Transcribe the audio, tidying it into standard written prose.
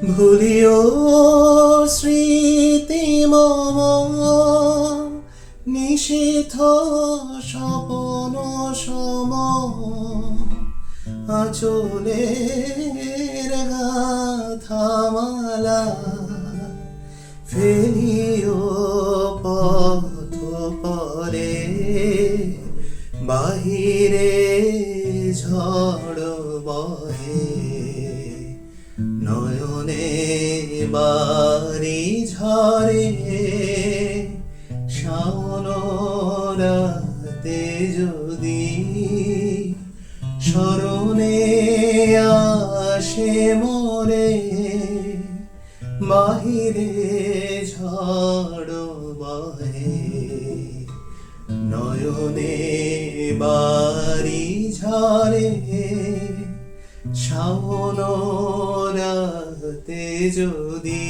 ভুলিও স্মৃতি মম নিশীথ স্বপন সম আঁচলের গাথামালা ফেলিও পথ পরে বাহিরে ঝড় বহে নয়নে বারি ঝরে শাওন রাতে যদি স্মরণে আসে মোরে বাহিরে ঝড় বহে নয়নে বারি ঝরে শাওন রাতে যদি